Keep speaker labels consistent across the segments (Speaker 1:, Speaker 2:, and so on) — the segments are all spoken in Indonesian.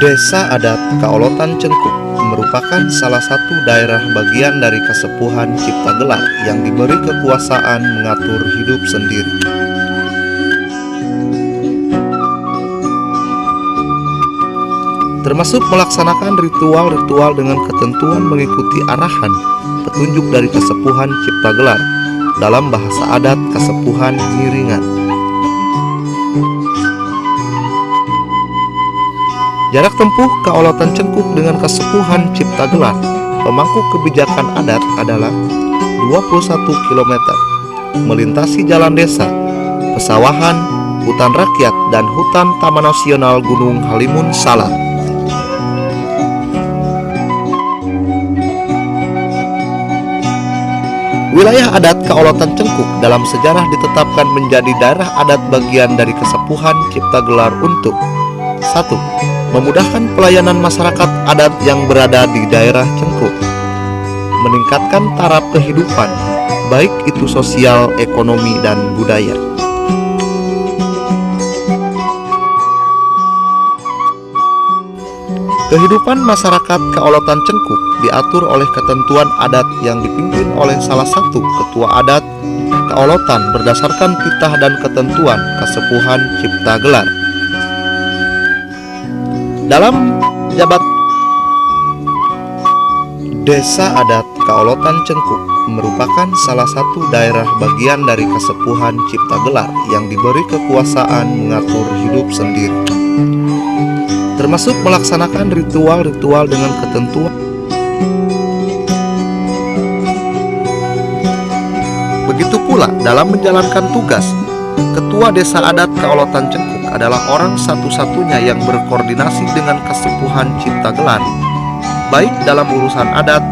Speaker 1: Desa adat Kaolotan Cengkuk merupakan salah satu daerah bagian dari Kasepuhan Cipta Gelar yang diberi kekuasaan mengatur hidup sendiri. Termasuk melaksanakan ritual-ritual dengan ketentuan mengikuti arahan petunjuk dari Kasepuhan Cipta Gelar dalam bahasa adat Kasepuhan Ngiringan. Jarak tempuh Kaolotan Cengkuk dengan Kasepuhan Cipta Gelar pemangku kebijakan adat adalah 21 km, melintasi jalan desa, pesawahan, hutan rakyat, dan hutan Taman Nasional Gunung Halimun Salak. Wilayah adat Kaolotan Cengkuk dalam sejarah ditetapkan menjadi daerah adat bagian dari Kasepuhan Cipta Gelar untuk 1. Memudahkan pelayanan masyarakat adat yang berada di daerah Cengkuk, meningkatkan taraf kehidupan, baik itu sosial, ekonomi, dan budaya. Kehidupan masyarakat Kaolotan Cengkuk diatur oleh ketentuan adat yang dipimpin oleh salah satu ketua adat Kaolotan berdasarkan titah dan ketentuan Kasepuhan Cipta Gelar. Dalam jabat Desa adat Kaolotan Cengkuk merupakan salah satu daerah bagian dari Kasepuhan Cipta Gelar yang diberi kekuasaan mengatur hidup sendiri, termasuk melaksanakan ritual-ritual dengan ketentuan. Begitu pula dalam menjalankan tugas, Ketua Desa Adat Kaolotan Cengkuk adalah orang satu-satunya yang berkoordinasi dengan Kasepuhan Cipta Gelar, baik dalam urusan adat,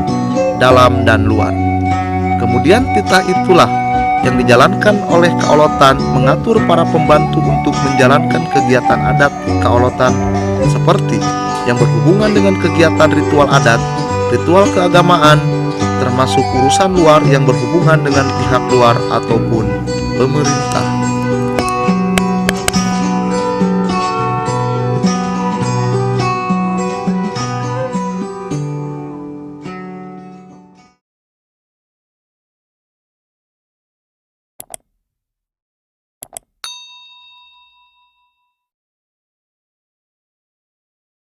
Speaker 1: dalam dan luar. Kemudian titah itulah yang dijalankan oleh Kaolotan mengatur para pembantu untuk menjalankan kegiatan adat Kaolotan seperti yang berhubungan dengan kegiatan ritual adat, ritual keagamaan, termasuk urusan luar yang berhubungan dengan pihak luar ataupun pemerintah.